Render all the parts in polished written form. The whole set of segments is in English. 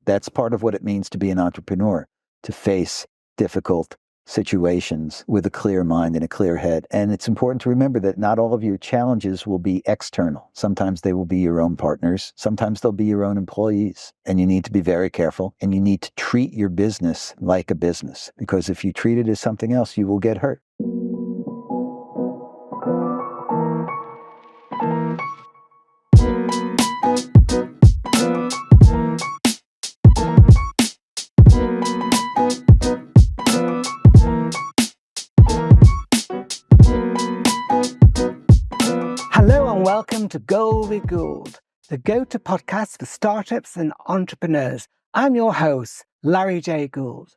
That's part of what it means to be an entrepreneur, to face difficult situations with a clear mind and a clear head. And it's important to remember that not all of your challenges will be external. Sometimes they will be your own partners. Sometimes they'll be your own employees. And you need to be very careful. And you need to treat your business like a business, because if you treat it as something else, you will get hurt. Hello and welcome to Gold With Gould, the go-to podcast for startups and entrepreneurs. I'm your host, Larry J. Gould,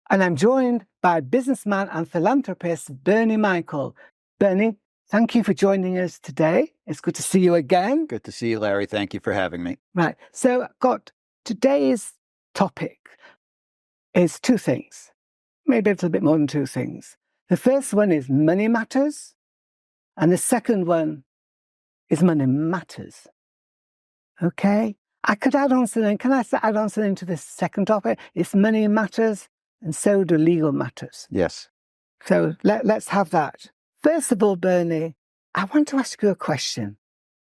and I'm joined by businessman and philanthropist Bernie Michael. Bernie, thank you for joining us today. It's good to see you again. Good to see you, Larry. Thank you for having me. Right. So I've got today's topic is two things, maybe a little bit more than two things. The first one is money matters, and the second one is money matters. Okay? I could add on something. Can I add on something to this second topic? It's money matters, and so do legal matters. Yes. So let's have that. First of all, Bernie, I want to ask you a question.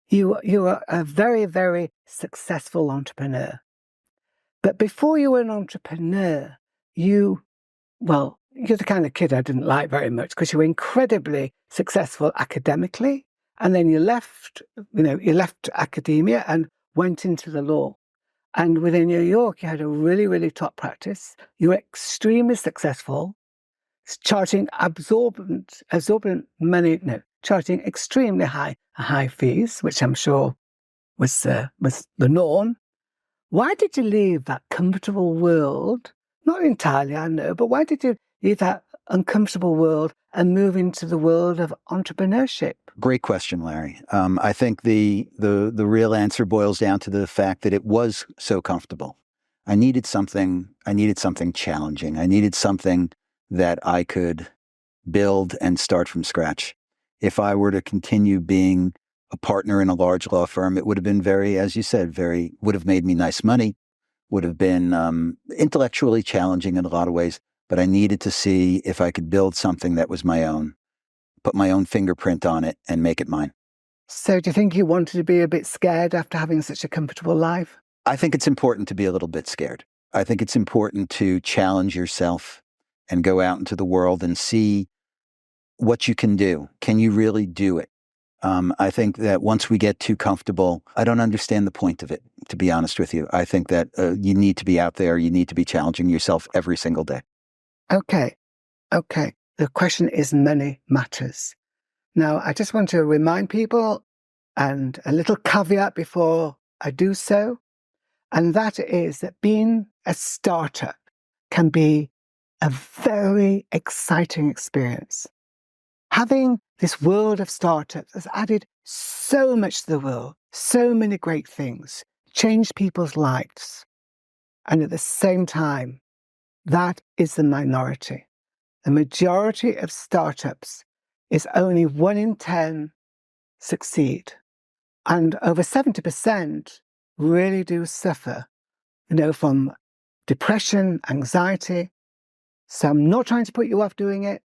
You are a very, very successful entrepreneur. But before you were an entrepreneur, you're the kind of kid I didn't like very much because you were incredibly successful academically. And then you left academia and went into the law. And within New York, you had a really, really top practice. You were extremely successful, charging charging extremely high fees, which I'm sure was the norm. Why did you leave that comfortable world? Not entirely, I know, but why did you leave that uncomfortable world and move into the world of entrepreneurship? Great question, Larry. I think the real answer boils down to the fact that it was so comfortable. I needed something challenging. I needed something that I could build and start from scratch. If I were to continue being a partner in a large law firm, it would have been would have made me nice money, would have been intellectually challenging in a lot of ways, but I needed to see if I could build something that was my own, put my own fingerprint on it and make it mine. So do you think you wanted to be a bit scared after having such a comfortable life? I think it's important to be a little bit scared. I think it's important to challenge yourself and go out into the world and see what you can do. Can you really do it? I think that once we get too comfortable, I don't understand the point of it, to be honest with you. I think that you need to be out there. You need to be challenging yourself every single day. Okay. The question is money matters. Now, I just want to remind people, and a little caveat before I do so, and that is that being a startup can be a very exciting experience. Having this world of startups has added so much to the world, so many great things, changed people's lives. And at the same time, that is the minority. The majority of startups is only 1 in 10 succeed. And over 70% really do suffer, from depression, anxiety. So I'm not trying to put you off doing it.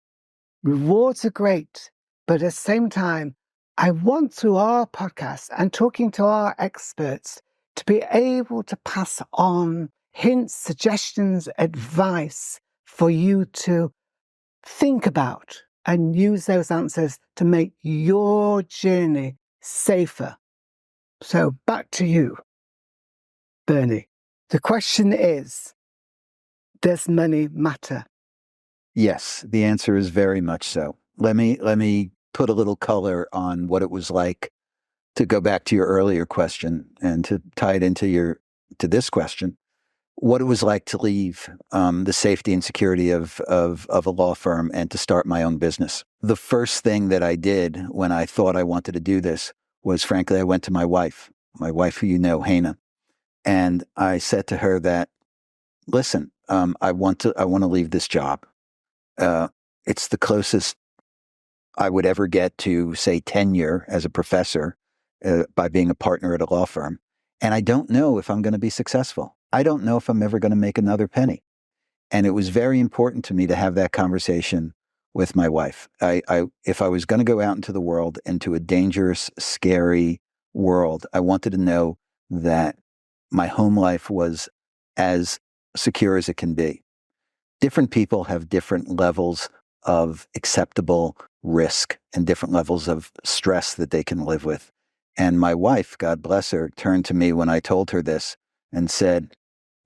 Rewards are great. But at the same time, I want through our podcast and talking to our experts to be able to pass on hints, suggestions, advice for you to think about and use those answers to make your journey safer. So back to you, Bernie. The question is, does money matter? Yes, the answer is very much so. Let me put a little color on what it was like, to go back to your earlier question and to tie it into this question. What it was like to leave the safety and security of a law firm and to start my own business. The first thing that I did when I thought I wanted to do this was, frankly, I went to my wife who you know, Hannah, and I said to her that, listen, I want to leave this job. It's the closest I would ever get to, say, tenure as a professor by being a partner at a law firm. And I don't know if I'm going to be successful. I don't know if I'm ever going to make another penny. And it was very important to me to have that conversation with my wife. If I was going to go out into the world, into a dangerous, scary world, I wanted to know that my home life was as secure as it can be. Different people have different levels of acceptable risk and different levels of stress that they can live with. And my wife, God bless her, turned to me when I told her this and said,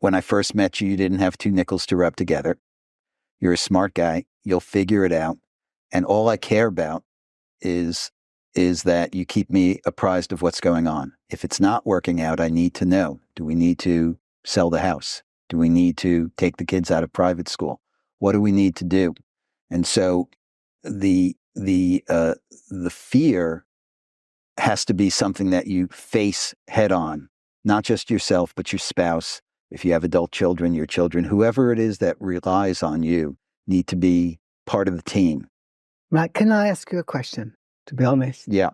when I first met you, you didn't have two nickels to rub together. You're a smart guy. You'll figure it out. And all I care about is that you keep me apprised of what's going on. If it's not working out, I need to know. Do we need to sell the house? Do we need to take the kids out of private school? What do we need to do? And so the fear has to be something that you face head on, not just yourself, but your spouse. If you have adult children, your children, whoever it is that relies on you, need to be part of the team. Right. Can I ask you a question, to be honest? Yeah.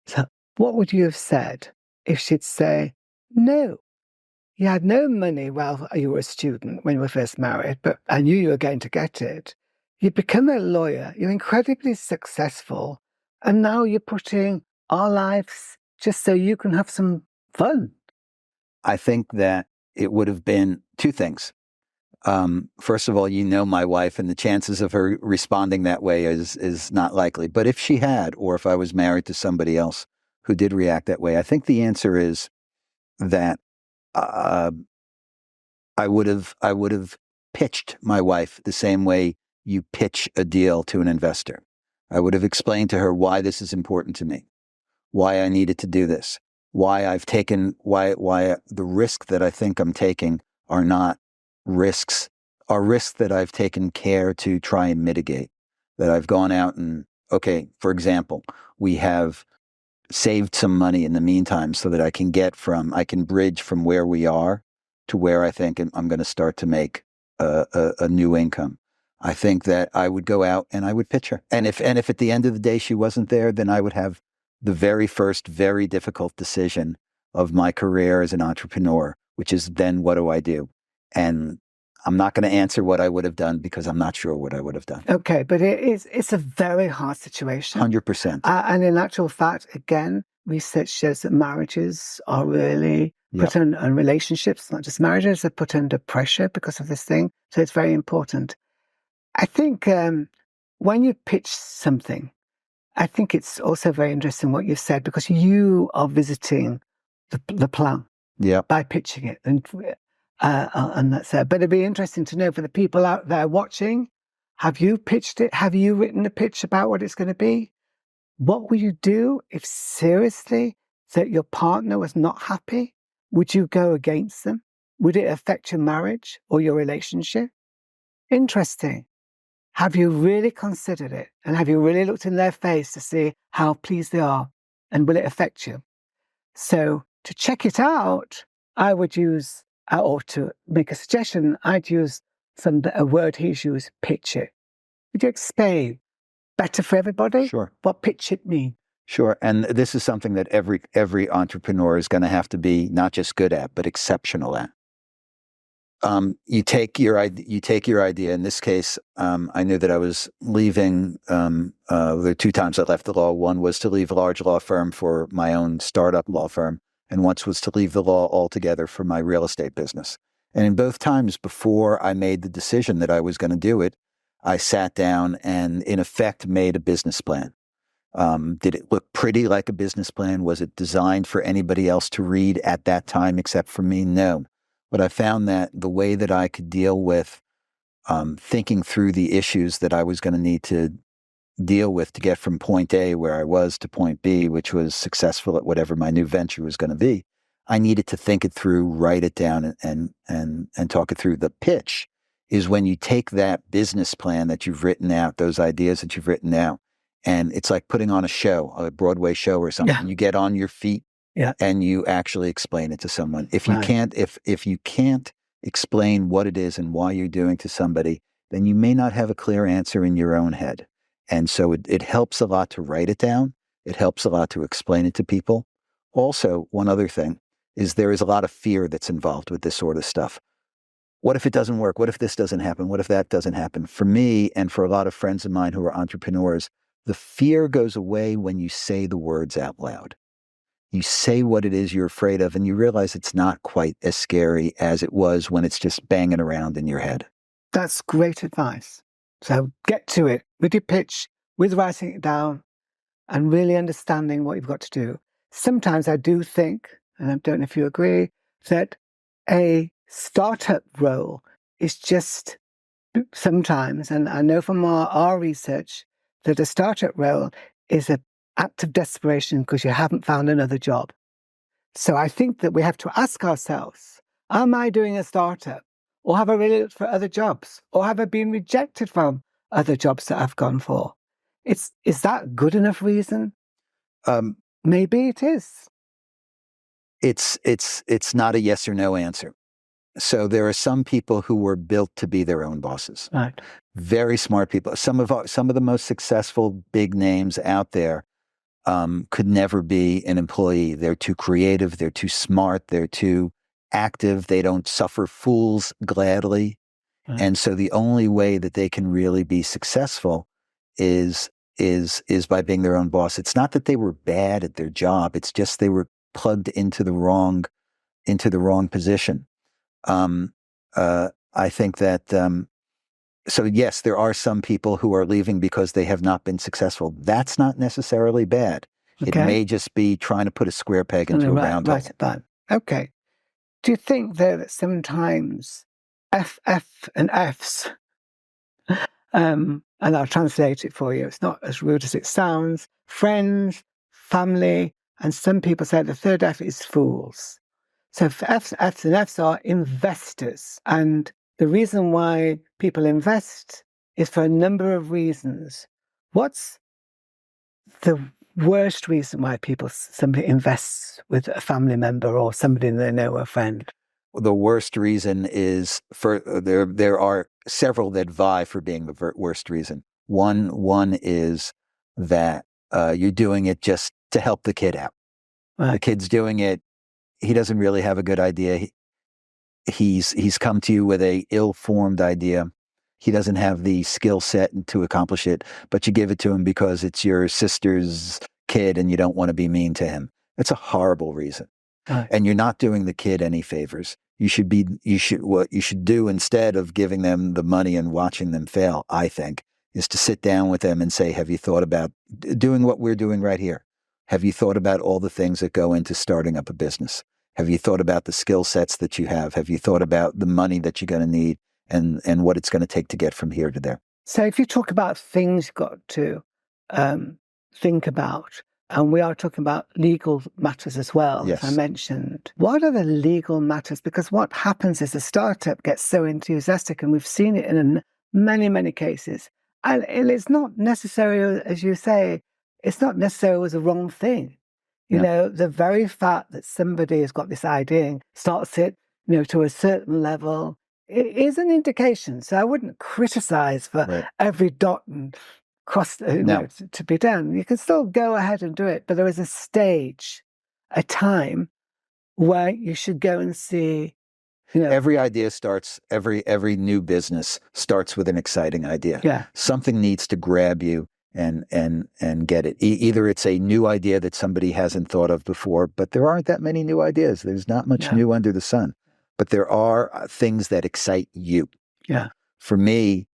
So what would you have said if she'd say, no, you had no money while you were a student when you were first married, but I knew you were going to get it. You become a lawyer, you're incredibly successful, and now you're putting our lives just so you can have some fun. I think that it would have been two things. First of all, my wife, and the chances of her responding that way is not likely. But if she had, or if I was married to somebody else who did react that way, I think the answer is that I would have pitched my wife the same way you pitch a deal to an investor. I would have explained to her why this is important to me, why I needed to do this, why the risk that I think I'm taking are risks that I've taken care to try and mitigate, that I've gone out and, for example, we have saved some money in the meantime so that I can bridge from where we are to where I think I'm going to start to make a new income. I think that I would go out and I would pitch her. And if at the end of the day she wasn't there, then I would have the very first, very difficult decision of my career as an entrepreneur, which is then what do I do? And I'm not going to answer what I would have done because I'm not sure what I would have done. Okay, but it's a very hard situation. 100%. And in actual fact, again, research shows that marriages are really put on, and relationships, not just marriages, are put under pressure because of this thing. So it's very important. I think when you pitch something, I think it's also very interesting what you've said, because you are visiting the plan by pitching it. And that's but it'd be interesting to know for the people out there watching, have you pitched it? Have you written a pitch about what it's going to be? What would you do if seriously that your partner was not happy? Would you go against them? Would it affect your marriage or your relationship? Interesting. Have you really considered it? And have you really looked in their face to see how pleased they are? And will it affect you? So to check it out, I would use, or to make a suggestion, I'd use a word he's used, pitch it. Would you explain better for everybody? Sure. What pitch it means? Sure. And this is something that every entrepreneur is going to have to be not just good at, but exceptional at. You take your idea. In this case, I knew that I was leaving. There were two times I left the law. One was to leave a large law firm for my own startup law firm, and once was to leave the law altogether for my real estate business. And in both times, before I made the decision that I was going to do it, I sat down and, in effect, made a business plan. Did it look pretty like a business plan? Was it designed for anybody else to read at that time except for me? No. But I found that the way that I could deal with thinking through the issues that I was going to need to deal with to get from point A, where I was, to point B, which was successful at whatever my new venture was going to be, I needed to think it through, write it down, and talk it through. The pitch is when you take that business plan that you've written out, those ideas that you've written out, and it's like putting on a show, a Broadway show or something. Yeah. You get on your feet and you actually explain it to someone. If you can't, if you can't explain what it is and why you're doing to somebody, then you may not have a clear answer in your own head. And so it helps a lot to write it down. It helps a lot to explain it to people. Also, one other thing, is there is a lot of fear that's involved with this sort of stuff. What if it doesn't work? What if this doesn't happen? What if that doesn't happen? For me and for a lot of friends of mine who are entrepreneurs, the fear goes away when you say the words out loud. You say what it is you're afraid of, and you realize it's not quite as scary as it was when it's just banging around in your head. That's great advice. So get to it with your pitch, with writing it down, and really understanding what you've got to do. Sometimes I do think, and I don't know if you agree, that a startup role is just sometimes, and I know from our research, that a startup role is an act of desperation because you haven't found another job. So I think that we have to ask ourselves, am I doing a startup? Or have I really looked for other jobs? Or have I been rejected from other jobs that I've gone for? Is that good enough reason? Maybe it is. It's not a yes or no answer. So there are some people who were built to be their own bosses. Right. Very smart people. Some of the most successful big names out there could never be an employee. They're too creative. They're too smart. They're too active. They don't suffer fools gladly. Right. And so the only way that they can really be successful is by being their own boss. It's not that they were bad at their job. It's just they were plugged into the wrong position. I think that so yes, there are some people who are leaving because they have not been successful. That's not necessarily bad. Okay. It may just be trying to put a square peg into a round hole. Right. Okay. Do you think that sometimes FF and Fs, and I'll translate it for you, it's not as rude as it sounds, friends, family, and some people say the third F is fools. So Fs and Fs are investors. And the reason why people invest is for a number of reasons. What's the worst reason why somebody invests with a family member or somebody they know, a friend? The worst reason is there are several that vie for being the worst reason. One is that you're doing it just to help the kid out. Right. The kid's doing it. He doesn't really have a good idea. He's come to you with a ill-formed idea. He doesn't have the skill set to accomplish it, but you give it to him because it's your sister's kid and you don't want to be mean to him. That's a horrible reason. Right. And you're not doing the kid any favors. What you should do instead of giving them the money and watching them fail, I think, is to sit down with them and say, have you thought about doing what we're doing right here? Have you thought about all the things that go into starting up a business? Have you thought about the skill sets that you have? Have you thought about the money that you're going to need and what it's going to take to get from here to there? So if you talk about things you've got to think about, and we are talking about legal matters as well, yes, as I mentioned, what are the legal matters? Because what happens is a startup gets so enthusiastic, and we've seen it in many, many cases. And it's not necessarily, as you say, it's not necessarily the wrong thing. You know, the very fact that somebody has got this idea and starts it, to a certain level, it is an indication. So I wouldn't criticize for every dot and cross to be done. You can still go ahead and do it, but there is a stage, a time where you should go and see. Every idea starts. Every new business starts with an exciting idea. Yeah, something needs to grab you and get it. Either it's a new idea that somebody hasn't thought of before, but there aren't that many new ideas. There's not much new under the sun, but there are things that excite you. Yeah. For me,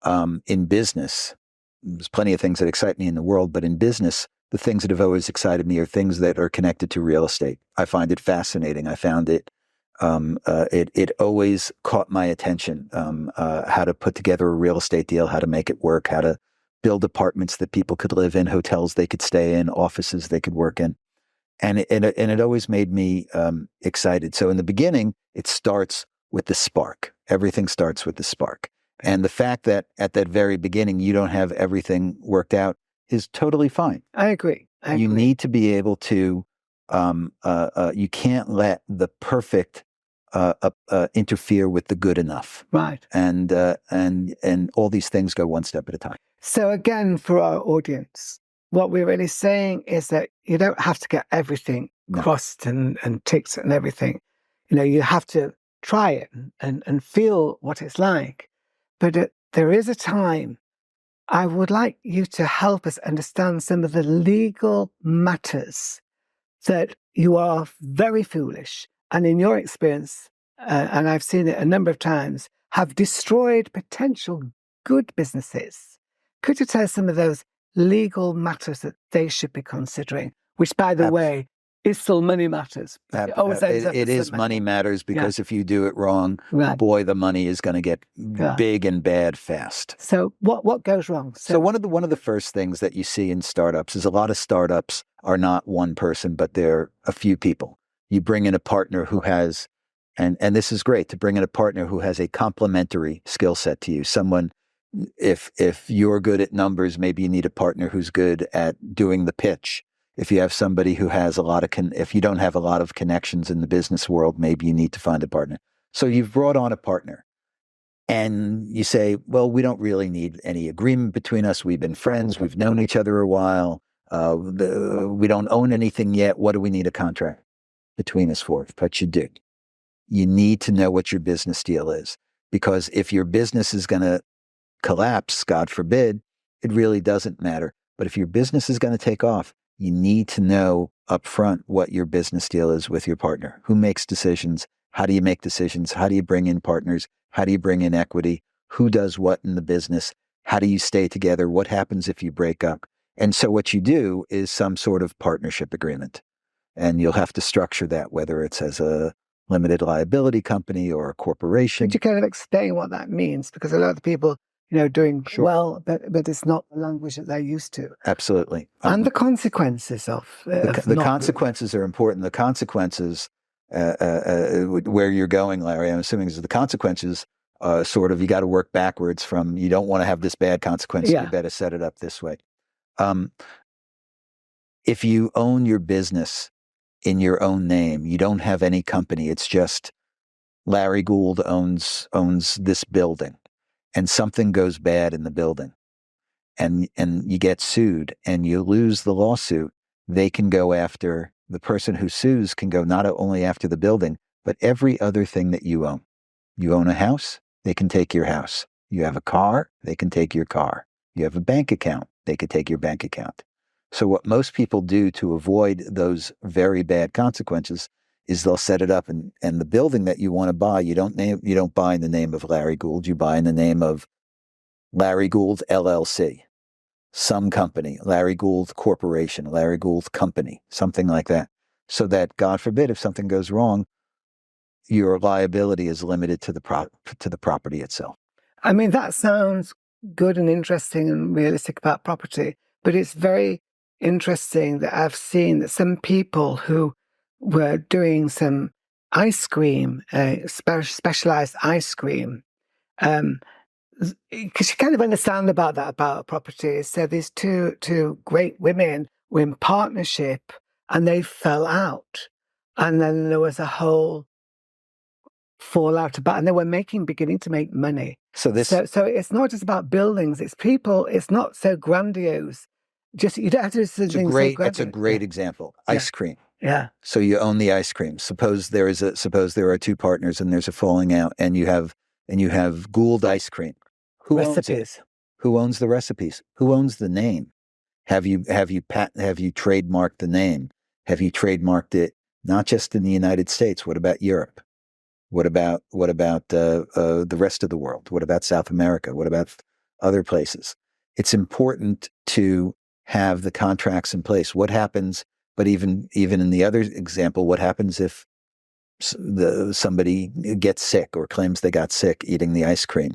in business, there's plenty of things that excite me in the world, but in business, the things that have always excited me are things that are connected to real estate. I find it fascinating. I found it always caught my attention, how to put together a real estate deal, how to make it work, how to build apartments that people could live in, hotels they could stay in, offices they could work in. And it always made me excited. So in the beginning, it starts with the spark. Everything starts with the spark. And the fact that at that very beginning, you don't have everything worked out is totally fine. I agree. You need to be able to, you can't let the perfect interfere with the good enough. Right. And all these things go one step at a time. So again, for our audience, what we're really saying is that you don't have to get everything crossed and ticked and everything. You have to try it and feel what it's like. But there is a time. I would like you to help us understand some of the legal matters that you are very foolish, and in your experience, and I've seen it a number of times, have destroyed potential good businesses. Could you tell us some of those legal matters that they should be considering, which, by the way, is still money matters? It is money matters, because if you do it wrong, boy, the money is going to get big and bad fast. So what goes wrong? So one of the first things that you see in startups is a lot of startups are not one person, but they're a few people. You bring in a partner who has, and this is great, to bring in a partner who has a complementary skill set to you. Someone, if you're good at numbers, maybe you need a partner who's good at doing the pitch. If you have somebody who has a lot of, if you don't have a lot of connections in the business world, maybe you need to find a partner. So you've brought on a partner. And you say, well, we don't really need any agreement between us. We've been friends. We've known each other a while. We don't own anything yet. What do we need a contract between us for? But you do. You need to know what your business deal is. Because if your business is going to collapse, God forbid, it really doesn't matter. But if your business is going to take off, you need to know up front what your business deal is with your partner. Who makes decisions? How do you make decisions? How do you bring in partners? How do you bring in equity? Who does what in the business? How do you stay together? What happens if you break up? And so what you do is some sort of partnership agreement. And you'll have to structure that, whether it's as a limited liability company or a corporation. Could you kind of explain what that means? Because a lot of people, doing well, but it's not the language that they're used to. Absolutely. And the consequences of the consequences are important. The consequences, where you're going, Larry, I'm assuming is the consequences sort of, you got to work backwards from, you don't want to have this bad consequence. You better set it up this way. If you own your business in your own name, you don't have any company. It's just Larry Gould owns this building, and something goes bad in the building, and you get sued and you lose the lawsuit. They can go after, the person who sues can go not only after the building, but every other thing that you own. You own a house, they can take your house. You have a car, they can take your car. You have a bank account, they could take your bank account. So what most people do to avoid those very bad consequences is they'll set it up, and the building that you want to buy, you don't buy in the name of Larry Gould, you buy in the name of Larry Gould LLC, some company, Larry Gould Corporation, Larry Gould Company, something like that. So that, God forbid, if something goes wrong, your liability is limited to the property itself. I mean, that sounds good and interesting and realistic about property, but it's very interesting that I've seen that some people who were doing some ice cream, specialized ice cream, because you kind of understand about that, about property. So these two great women were in partnership and they fell out. And then there was a whole fallout about, and they were beginning to make money. So it's not just about buildings, it's people, it's not so grandiose. Just, you don't have to do things so grandiose. It's a great example. Ice cream. Yeah. So you own the ice cream. Suppose there are two partners and there's a falling out, and you have Gould ice cream. Who owns it? Who owns the recipes? Who owns the name? Have you trademarked the name? Have you trademarked it not just in the United States? What about Europe? What about the rest of the world? What about South America? What about other places? It's important to have the contracts in place. What happens? But even in the other example, what happens if somebody gets sick or claims they got sick eating the ice cream?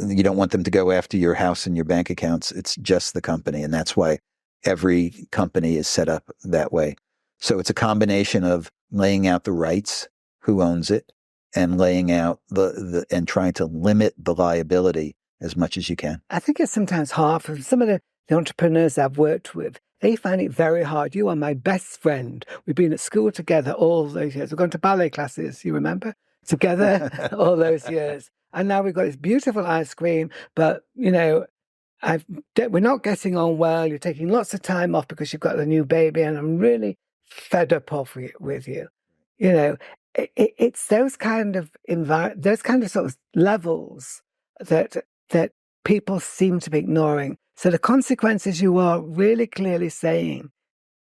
You don't want them to go after your house and your bank accounts. It's just the company, and that's why every company is set up that way. So it's a combination of laying out the rights, who owns it, and laying out and trying to limit the liability as much as you can. I think it's sometimes hard for some of the entrepreneurs I've worked with. They find it very hard. You are my best friend. We've been at school together all those years. We've gone to ballet classes, you remember? Together all those years. And now we've got this beautiful ice cream, but, we're not getting on well. You're taking lots of time off because you've got a new baby, and I'm really fed up with you. You know, it's those kind of those kind of sort of levels that people seem to be ignoring. So the consequences you are really clearly saying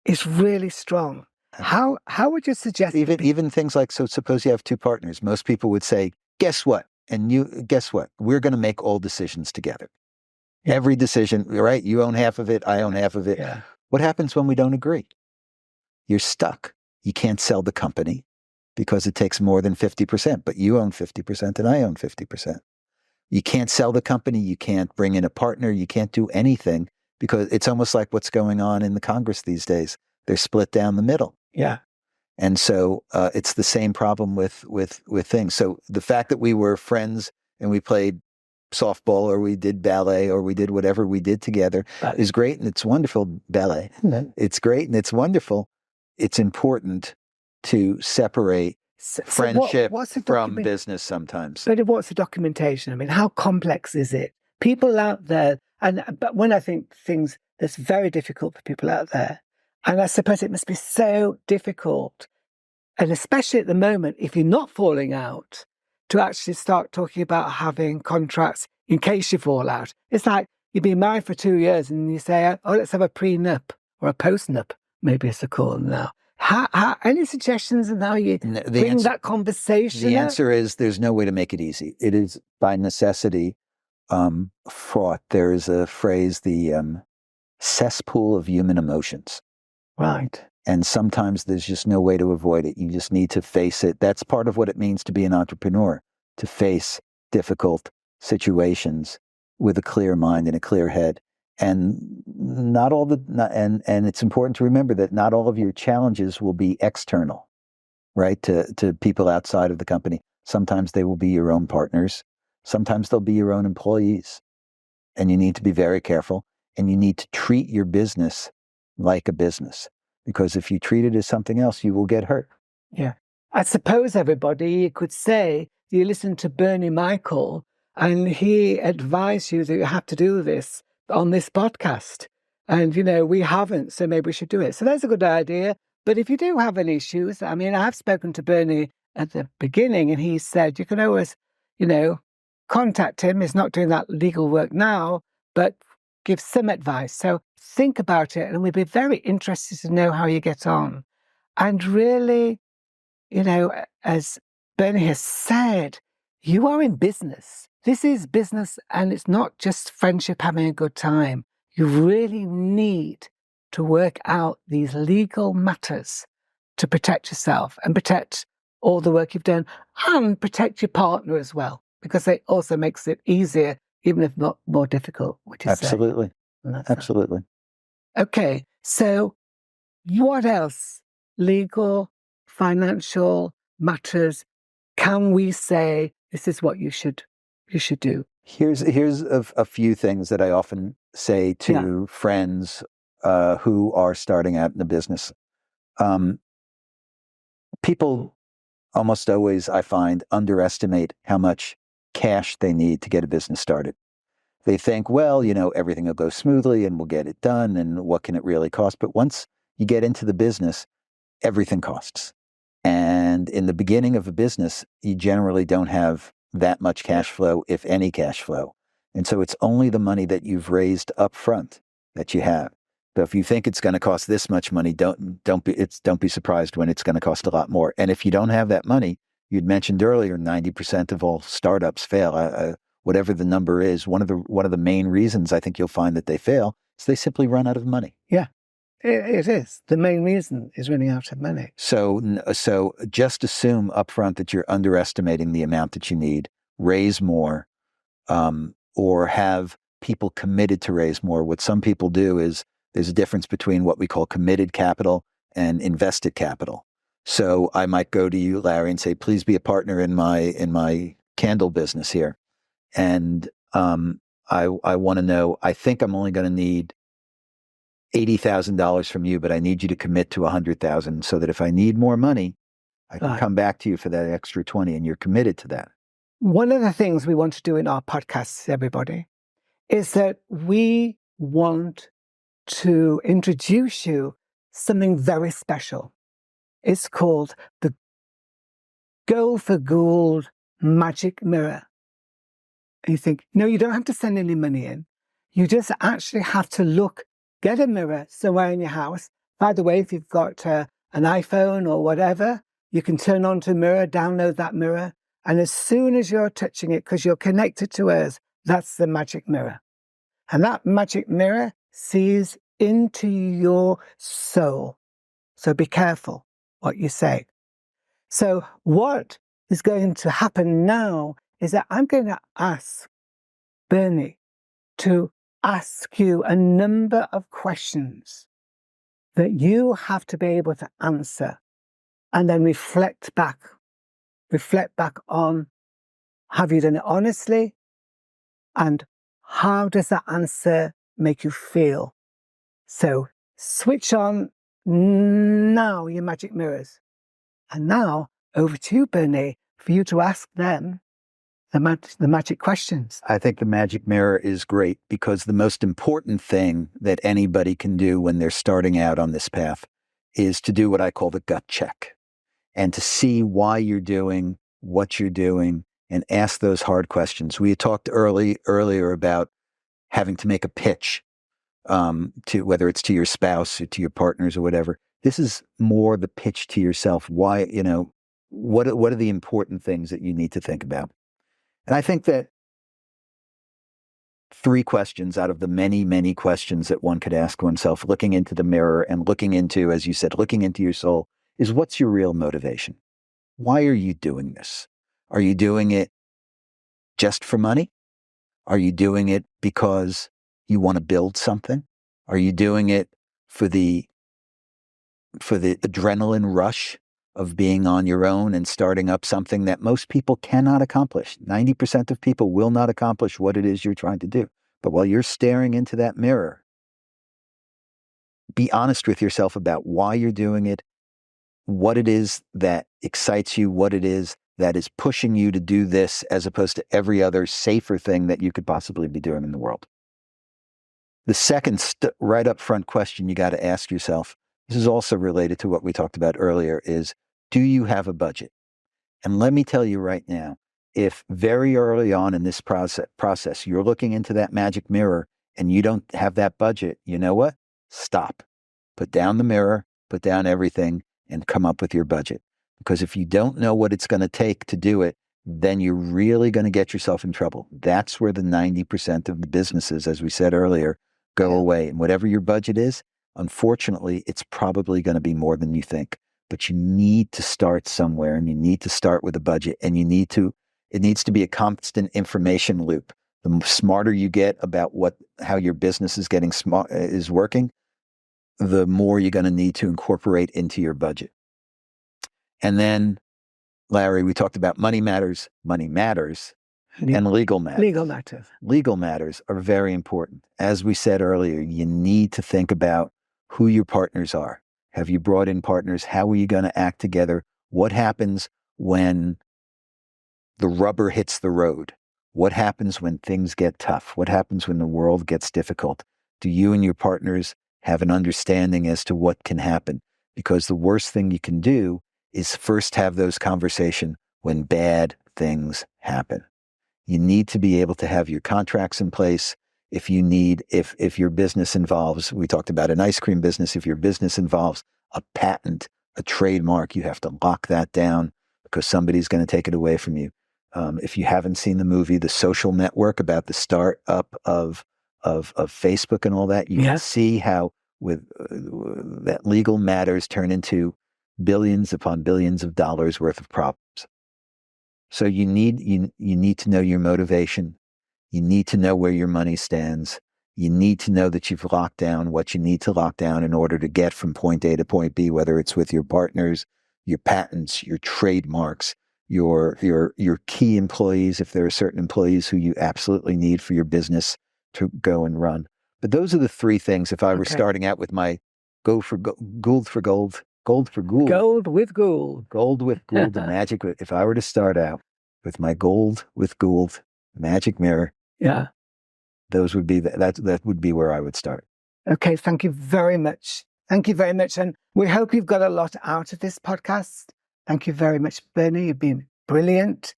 is really strong. How would you suggest even things like, so suppose you have two partners, most people would say, guess what? And guess what? We're going to make all decisions together. Every decision, right? You own half of it, I own half of it. Yeah. What happens when we don't agree? You're stuck. You can't sell the company because it takes more than 50%, but you own 50% and I own 50%. You can't sell the company. You can't bring in a partner. You can't do anything because it's almost like what's going on in the Congress these days. They're split down the middle. Yeah. And so it's the same problem with things. So the fact that we were friends and we played softball or we did ballet or we did whatever we did together is great, and it's wonderful. Ballet. It's great and it's wonderful. It's important to separate friendship from business sometimes. But what's the documentation? I mean, how complex is it? People out there, but when I think things that's very difficult for people out there, and I suppose it must be so difficult, and especially at the moment, if you're not falling out, to actually start talking about having contracts in case you fall out. It's like you've been married for 2 years and you say, oh, let's have a pre-nup or a post-nup, maybe it's a call now. Any suggestions on how you bring that conversation The answer is there's no way to make it easy. It is by necessity fraught. There is a phrase, the cesspool of human emotions. Right. And sometimes there's just no way to avoid it. You just need to face it. That's part of what it means to be an entrepreneur, to face difficult situations with a clear mind and a clear head. And and it's important to remember that not all of your challenges will be external, right? To people outside of the company. Sometimes they will be your own partners. Sometimes they'll be your own employees. And you need to be very careful. And you need to treat your business like a business. Because if you treat it as something else, you will get hurt. Yeah. I suppose everybody could say, you listen to Bernie Michael, and he advised you that you have to do this on this podcast. And, we haven't, so maybe we should do it. So that's a good idea. But if you do have any issues, I mean, I've spoken to Bernie at the beginning, and he said you can always, contact him. He's not doing that legal work now, but give some advice. So think about it, and we'd be very interested to know how you get on. And really, as Bernie has said, you are in business. This is business, and it's not just friendship, having a good time. You really need to work out these legal matters to protect yourself and protect all the work you've done and protect your partner as well, because it also makes it easier, even if not more difficult, which is Absolutely. Absolutely. Okay, so what else? Legal, financial matters. Can we say this is what you should do? Here's a few things that I often say to friends who are starting out in the business. People almost always, I find, underestimate how much cash they need to get a business started. They think, well, everything will go smoothly and we'll get it done, and what can it really cost? But once you get into the business, everything costs. And in the beginning of a business, you generally don't have that much cash flow, if any cash flow. And so it's only the money that you've raised up front that you have. So if you think it's going to cost this much money, don't be surprised when it's going to cost a lot more. And if you don't have that money, you'd mentioned earlier, 90% of all startups fail. Whatever the number is, one of the main reasons I think you'll find that they fail is they simply run out of money. Yeah, it is. The main reason is running out of money. So just assume upfront that you're underestimating the amount that you need. Raise more, or have people committed to raise more. What some people do is there's a difference between what we call committed capital and invested capital. So I might go to you, Larry, and say, please be a partner in my candle business here. And I want to know, I think I'm only going to need $80,000 from you, but I need you to commit to $100,000 so that if I need more money, I can come back to you for that extra 20, and you're committed to that. One of the things we want to do in our podcasts, everybody, is that we want to introduce you something very special. It's called the Gold with Gould magic mirror. And you think, no, you don't have to send any money in. You just actually have to get a mirror somewhere in your house. By the way, if you've got an iPhone or whatever, you can turn on to a mirror, download that mirror. And as soon as you're touching it, because you're connected to Earth, that's the magic mirror. And that magic mirror sees into your soul. So be careful what you say. So what is going to happen now is that I'm going to ask Bernie to ask you a number of questions that you have to be able to answer, and then reflect back on, have you done it honestly? And how does that answer make you feel? So switch on now your magic mirrors. And now over to you, Bernie, for you to ask them the magic questions. I think the magic mirror is great because the most important thing that anybody can do when they're starting out on this path is to do what I call the gut check, and to see why you're doing what you're doing and ask those hard questions. We had talked earlier about having to make a pitch to whether it's to your spouse or to your partners or whatever. This is more the pitch to yourself. Why, what are the important things that you need to think about? And I think that 3 questions out of the many, many questions that one could ask oneself, looking into the mirror and looking into, as you said, looking into your soul, is what's your real motivation? Why are you doing this? Are you doing it just for money? Are you doing it because you want to build something? Are you doing it for the adrenaline rush of being on your own and starting up something that most people cannot accomplish? 90% of people will not accomplish what it is you're trying to do. But while you're staring into that mirror, be honest with yourself about why you're doing it, what it is that excites you, what it is that is pushing you to do this as opposed to every other safer thing that you could possibly be doing in the world. The second right up front question you got to ask yourself, this is also related to what we talked about earlier, is do you have a budget? And let me tell you right now, if very early on in this process you're looking into that magic mirror and you don't have that budget, you know what? Stop. Put down the mirror, put down everything, and come up with your budget. Because if you don't know what it's going to take to do it, then you're really going to get yourself in trouble. That's where the 90% of the businesses, as we said earlier, go away. And whatever your budget is, unfortunately, it's probably going to be more than you think. But you need to start somewhere, and you need to start with a budget, and it needs to be a constant information loop. The smarter you get about how your business is working, the more you're going to need to incorporate into your budget. And then, Larry, we talked about money matters, and legal matters. Legal matters are very important. As we said earlier, you need to think about who your partners are. Have you brought in partners? How are you going to act together? What happens when the rubber hits the road? What happens when things get tough? What happens when the world gets difficult? Do you and your partners have an understanding as to what can happen? Because the worst thing you can do is first have those conversations when bad things happen. You need to be able to have your contracts in place. If your business involves, we talked about an ice cream business, if your business involves a patent, a trademark, you have to lock that down because somebody's going to take it away from you. If you haven't seen the movie The Social Network about the start up of Facebook and all that, you can see how with that legal matters turn into billions upon billions of dollars worth of problems. So you need to know your motivation. You need to know where your money stands. You need to know that you've locked down what you need to lock down in order to get from point A to point B, whether it's with your partners, your patents, your trademarks, your key employees, if there are certain employees who you absolutely need for your business to go and run. But those are the 3 things. If I were starting out with my Gold with Gould, the magic. If I were to start out with my Gold with Gould magic mirror, those would be that would be where I would start. Okay, thank you very much, Thank you very much. And we hope you've got a lot out of this podcast. Thank you very much, Bernie. You've been brilliant.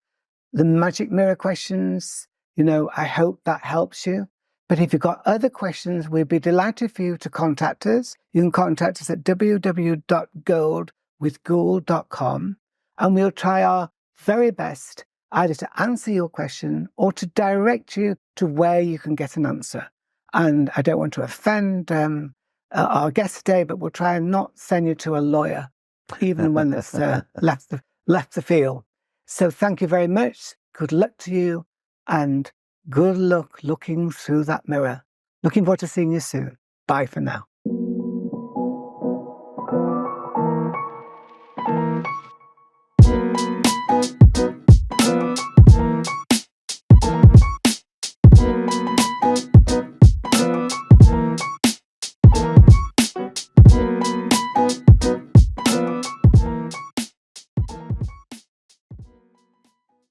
The magic mirror questions, I hope that helps you. But if you've got other questions, we'd be delighted for you to contact us. You can contact us at www.goldwithgould.com, and we'll try our very best either to answer your question or to direct you to where you can get an answer. And I don't want to offend our guest today, but we'll try and not send you to a lawyer, even when it's left the field. So thank you very much. Good luck to you, and good luck looking through that mirror. Looking forward to seeing you soon. Bye for now.